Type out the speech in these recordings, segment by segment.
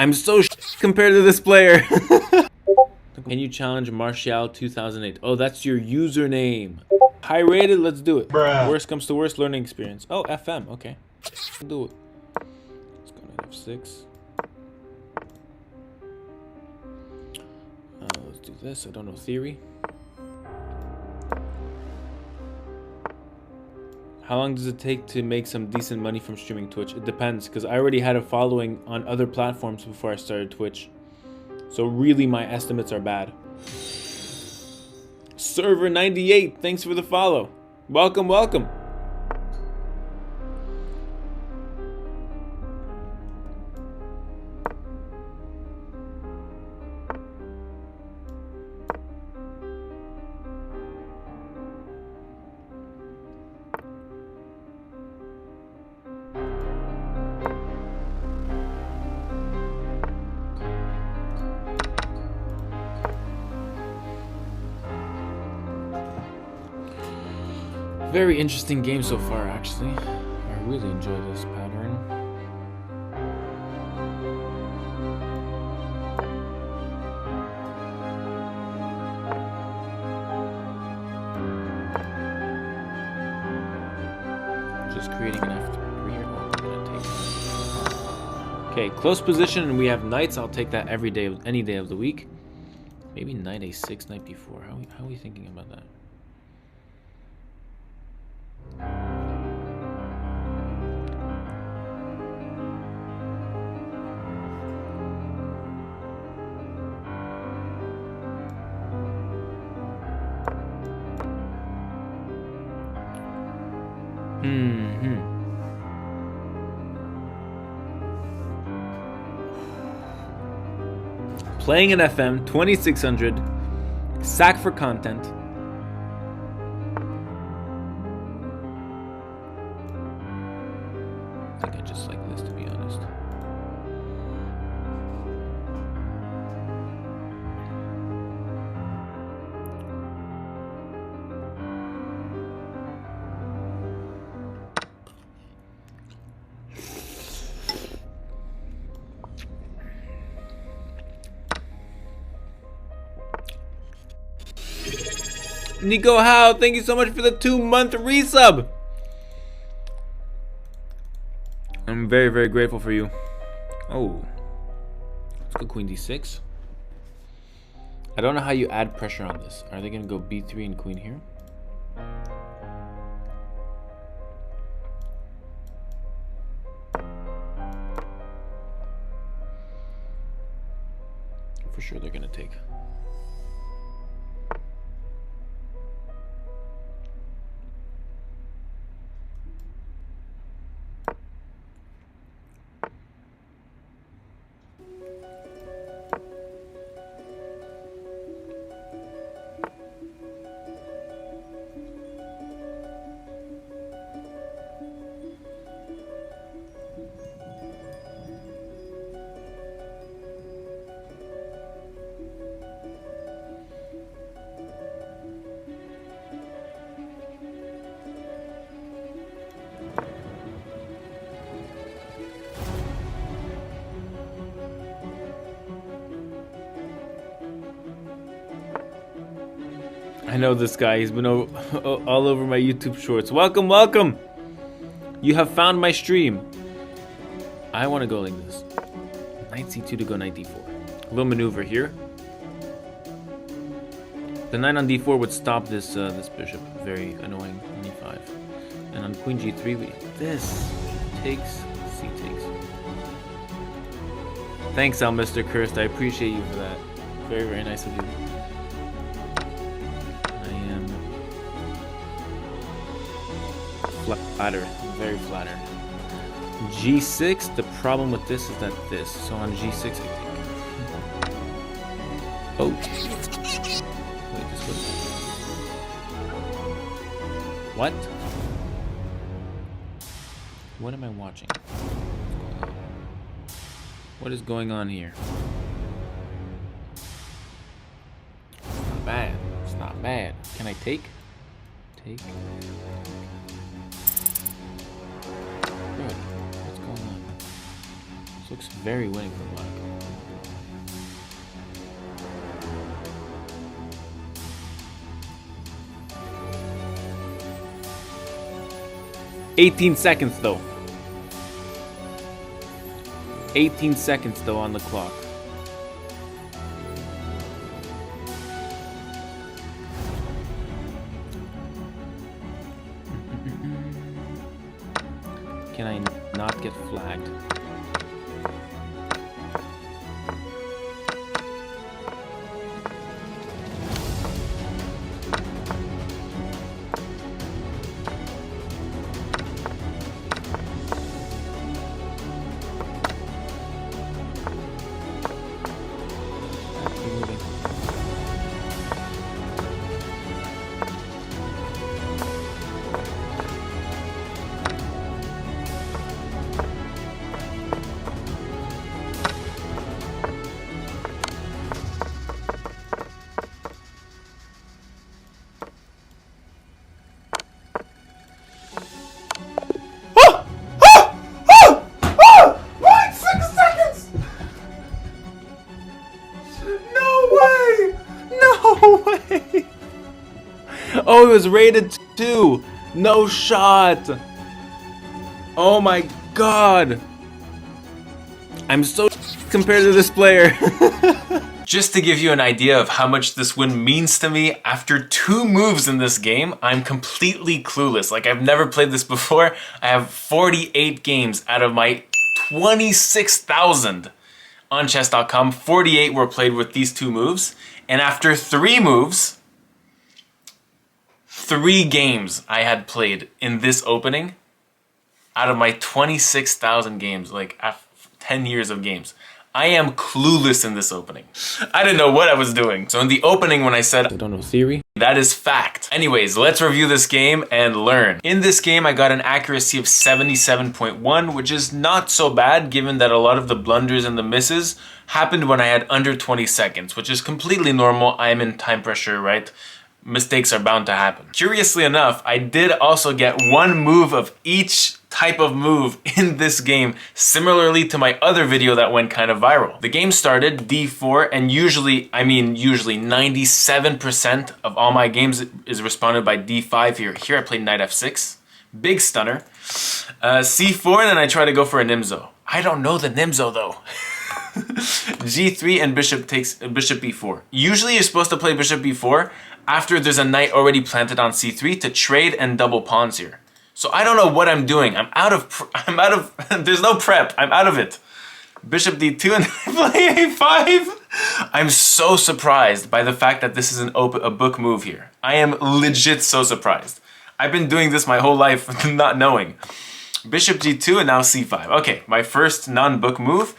I'm so compared to this player. Can you challenge Martial 2008? Oh, that's your username. High rated, let's do it. Bruh. Worst comes to worst, learning experience. Oh, FM, okay. Do it. Let's go to F6. Let's do this. I don't know theory. How long does it take to make some decent money from streaming Twitch? It depends, because I already had a following on other platforms before I started Twitch. So really, my estimates are bad. Server 98, thanks for the follow. Welcome, welcome. Very interesting game so far, actually. I really enjoy this pattern. Just creating an F3 here. What we're gonna take. Okay, close position, and we have knights. I'll take that every day, any day of the week. Maybe knight A6, knight B4. How are we thinking about that? Playing an FM 2600, sack for content. I think I just like this, to be honest. Nico Howe, thank you so much for the 2-month resub. I'm very, very grateful for you. Oh, let's go queen d6. I don't know how you add pressure on this. Are they going to go b3 and queen here? For sure they're going to take. I know this guy. He's been all over my YouTube shorts. Welcome, welcome. You have found my stream. I want to go like this. Knight c2 to go knight d4. A little maneuver here. The knight on d4 would stop this this bishop. Very annoying. On e5. And on queen g3, we this takes c takes. Thanks, Al Mr. Cursed. I appreciate you for that. Very, very nice of you. Flattered, very flattered. G6, the problem with this is that this. So on G6, I think. Oh. Wait, this was. What? What am I watching? What is going on here? It's not bad. It's not bad. Can I take? Take. Good. What's going on? This looks very winning for Monaco. 18 seconds though. 18 seconds though on the clock. Can I not get flagged? Oh, it was rated 2. No shot. Oh my god. I'm so compared to this player. Just to give you an idea of how much this win means to me, after 2 moves in this game, I'm completely clueless. Like, I've never played this before. I have 48 games out of my 26,000 on chess.com. 48 were played with these 2 moves. And after 3 moves, 3 games I had played in this opening out of my 26,000 games, like 10 years of games. I am clueless in this opening. I didn't know what I was doing. So in the opening when I said, I don't know theory, that is fact. Anyways, let's review this game and learn. In this game, I got an accuracy of 77.1, which is not so bad given that a lot of the blunders and the misses happened when I had under 20 seconds, which is completely normal. I am in time pressure, right? Mistakes are bound to happen. Curiously enough, I did also get 1 move of each type of move in this game, similarly to my other video that went kind of viral. The game started d4, and usually 97% of all my games is responded by d5 here. Here I played knight f6, big stunner, c4, and then I try to go for a nimzo. I don't know the nimzo though. g3 and bishop b4. Usually you're supposed to play bishop b4 after there's a knight already planted on c3 to trade and double pawns here. So I don't know what I'm doing. I'm out of, there's no prep. I'm out of it. Bishop d2 and I play a5. I'm so surprised by the fact that this is a book move here. I am legit so surprised. I've been doing this my whole life not knowing. Bishop g2 and now c5. Okay, my first non-book move.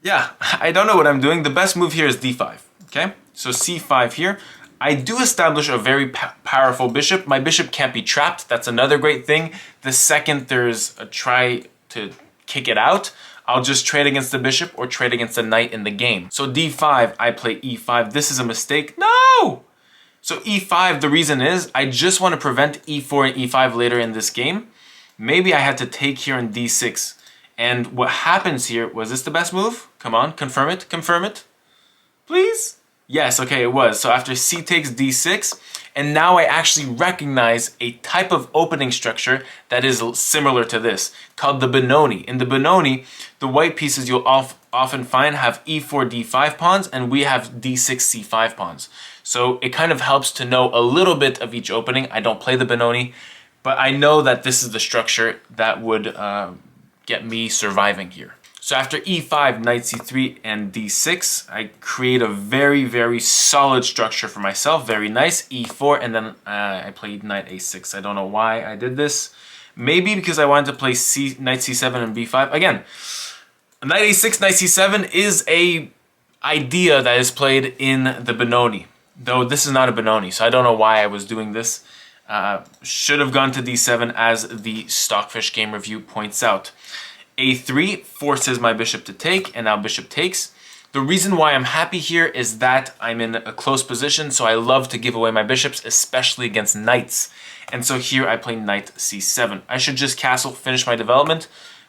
Yeah, I don't know what I'm doing. The best move here is d5, okay? So c5 here. I do establish a very powerful bishop. My bishop can't be trapped. That's another great thing. The second there's a try to kick it out, I'll just trade against the bishop or trade against the knight in the game. So d5, I play e5. This is a mistake. No! So e5, the reason is I just want to prevent e4 and e5 later in this game. Maybe I had to take here in d6. And what happens here, was this the best move? Come on, confirm it, please? Yes, okay, it was. So after c takes d6, and now I actually recognize a type of opening structure that is similar to this, called the Benoni. In the Benoni, the white pieces you'll often find have e4, d5 pawns, and we have d6, c5 pawns. So it kind of helps to know a little bit of each opening. I don't play the Benoni, but I know that this is the structure that would get me surviving here. So after e5, knight c3, and d6, I create a very, very solid structure for myself. Very nice. e4, and then I played knight a6. I don't know why I did this. Maybe because I wanted to play knight c7 and b5. Again, knight a6, knight c7 is a idea that is played in the Benoni. Though this is not a Benoni, so I don't know why I was doing this. Should have gone to d7 as the Stockfish game review points out. a3 forces my bishop to take, and now bishop takes. The reason why I'm happy here is that I'm in a close position, so I love to give away my bishops, especially against knights. And so here I play knight c7. I should just castle, finish my development,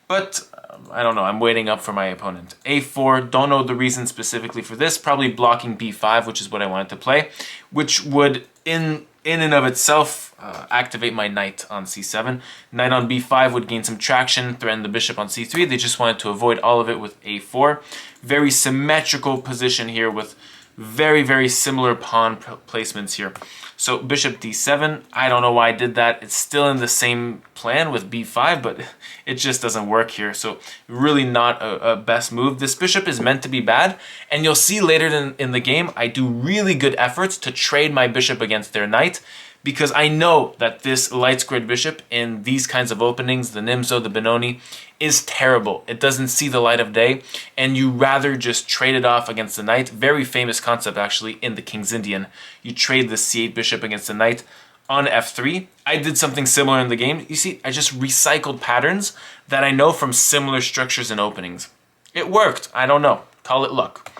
but I don't know, I'm waiting up for my opponent. a4, don't know the reason specifically for this, probably blocking b5, which is what I wanted to play, which would, in in and of itself activate my knight on c7. Knight on b5 would gain some traction, threaten the bishop on c3. They just wanted to avoid all of it with a4. Very symmetrical position here with very, very similar pawn placements here. So bishop d7, I don't know why I did that. It's still in the same plan with b5, but it just doesn't work here. So really not a best move. This bishop is meant to be bad, and you'll see later in the game, I do really good efforts to trade my bishop against their knight, because I know that this light squared bishop in these kinds of openings, the Nimzo, the Benoni, is terrible. It doesn't see the light of day, and you rather just trade it off against the knight. Very famous concept actually in the King's Indian. You trade the c8 bishop against the knight on f3. I did something similar in the game. You see, I just recycled patterns that I know from similar structures and openings. It worked. I don't know. Call it luck.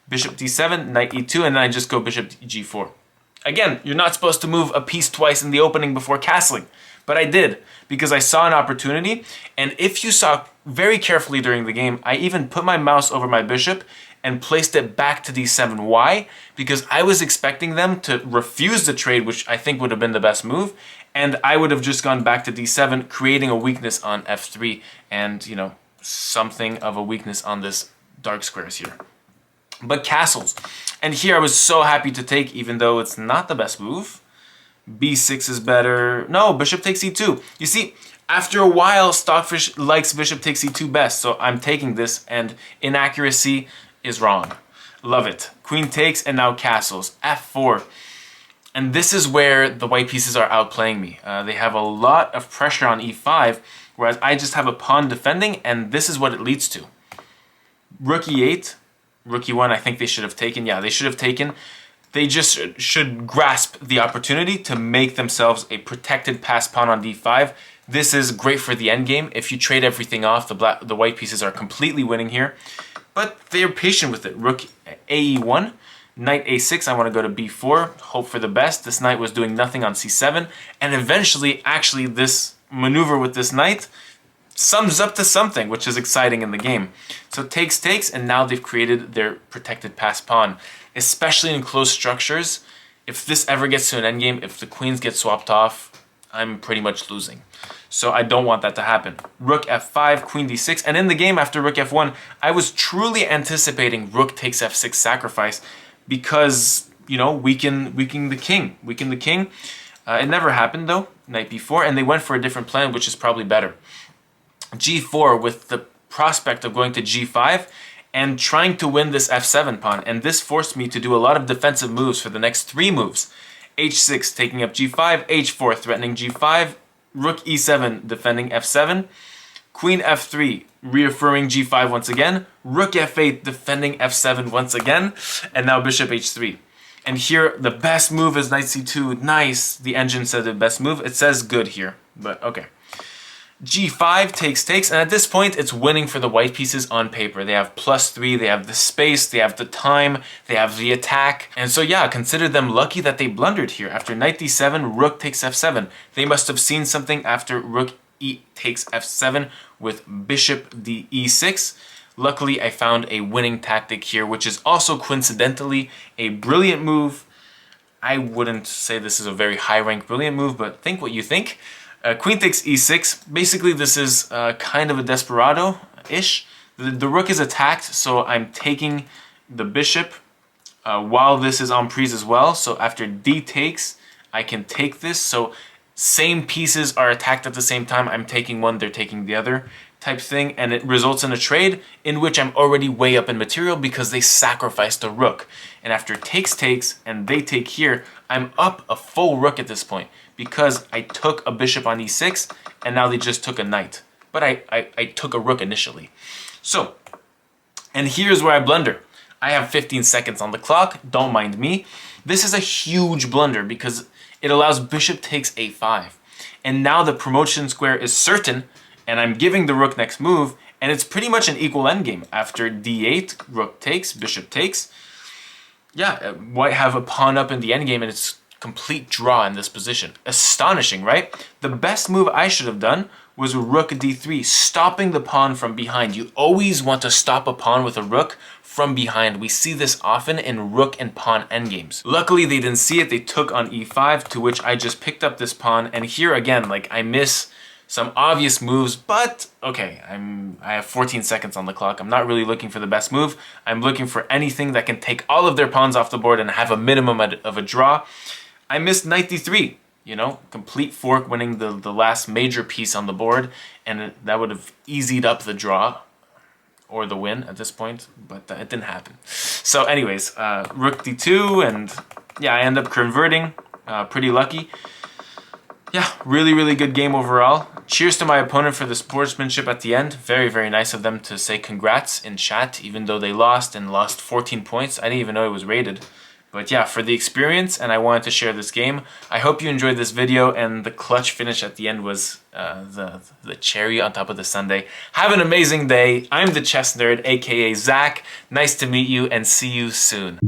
Bishop d7, knight e2, and then I just go bishop g4. Again, you're not supposed to move a piece twice in the opening before castling, but I did because I saw an opportunity, and if you saw very carefully during the game, I even put my mouse over my bishop and placed it back to d7. Why? Because I was expecting them to refuse the trade, which I think would have been the best move, and I would have just gone back to d7, creating a weakness on f3 and, you know, something of a weakness on this dark squares here. But castles. And here I was so happy to take, even though it's not the best move. b6 is better. No, bishop takes e2. You see, after a while, Stockfish likes bishop takes e2 best, so I'm taking this, and inaccuracy is wrong. Love it. Queen takes, and now castles. f4. And this is where the white pieces are outplaying me. They have a lot of pressure on e5, whereas I just have a pawn defending, and this is what it leads to. Rook e8. Rook e1, I think they should have taken. Yeah, they should have taken. They just should grasp the opportunity to make themselves a protected pass pawn on d5. This is great for the endgame. If you trade everything off, the white pieces are completely winning here. But they're patient with it. Rook ae1, knight a6, I want to go to b4, hope for the best. This knight was doing nothing on c7. And eventually, actually, this maneuver with this knight sums up to something, which is exciting in the game. So takes, and now they've created their protected pass pawn. Especially in close structures, if this ever gets to an endgame, if the queens get swapped off, I'm pretty much losing. So I don't want that to happen. Rook f5, queen d6, and in the game after rook f1, I was truly anticipating rook takes f6 sacrifice because, you know, weaken the king. It never happened though, knight b4, and they went for a different plan, which is probably better. g4 with the prospect of going to g5 and trying to win this f7 pawn, and this forced me to do a lot of defensive moves for the next 3 moves. h6 taking up g5, h4 threatening g5, rook e7 defending f7, queen f3 reaffirming g5 once again, rook f8 defending f7 once again, and now bishop h3. And here the best move is knight c2. Nice, the engine said the best move. It says good here, but okay. g5 takes, and at this point it's winning for the white pieces on paper. They have +3, they have the space, they have the time, they have the attack, and so yeah, consider them lucky that they blundered here. After knight d7, rook takes f7. They must have seen something after rook takes f7 with bishop e6. Luckily, I found a winning tactic here, which is also coincidentally a brilliant move. I wouldn't say this is a very high-rank brilliant move, but think what you think. Queen takes e6. Basically, this is kind of a desperado-ish. The rook is attacked, so I'm taking the bishop while this is en prise as well. So after d takes, I can take this. So same pieces are attacked at the same time. I'm taking one, they're taking the other type thing. And it results in a trade in which I'm already way up in material because they sacrificed a rook. And after takes, and they take here, I'm up a full rook at this point, because I took a bishop on e6, and now they just took a knight. But I took a rook initially. So, and here's where I blunder. I have 15 seconds on the clock, don't mind me. This is a huge blunder because it allows bishop takes a5. And now the promotion square is certain, and I'm giving the rook next move, and it's pretty much an equal endgame. After d8, rook takes, bishop takes. Yeah, white have a pawn up in the endgame, and it's complete draw in this position. Astonishing, right? The best move I should have done was rook d3, stopping the pawn from behind. You always want to stop a pawn with a rook from behind. We see this often in rook and pawn endgames. Luckily, they didn't see it. They took on e5, to which I just picked up this pawn. And here again, like, I miss some obvious moves, but okay, I have 14 seconds on the clock. I'm not really looking for the best move. I'm looking for anything that can take all of their pawns off the board and have a minimum of a draw. I missed knight d3, you know, complete fork, winning the last major piece on the board, and that would have eased up the draw or the win at this point, but it didn't happen. So anyways, rook d2, and yeah, I end up converting, pretty lucky. Yeah, really good game overall. Cheers to my opponent for the sportsmanship at the end. Very, very nice of them to say congrats in chat, even though they lost 14 points. I didn't even know it was rated. But yeah, for the experience, and I wanted to share this game. I hope you enjoyed this video, and the clutch finish at the end was the cherry on top of the sundae. Have an amazing day. I'm the Chess Nerd, aka Zach. Nice to meet you, and see you soon.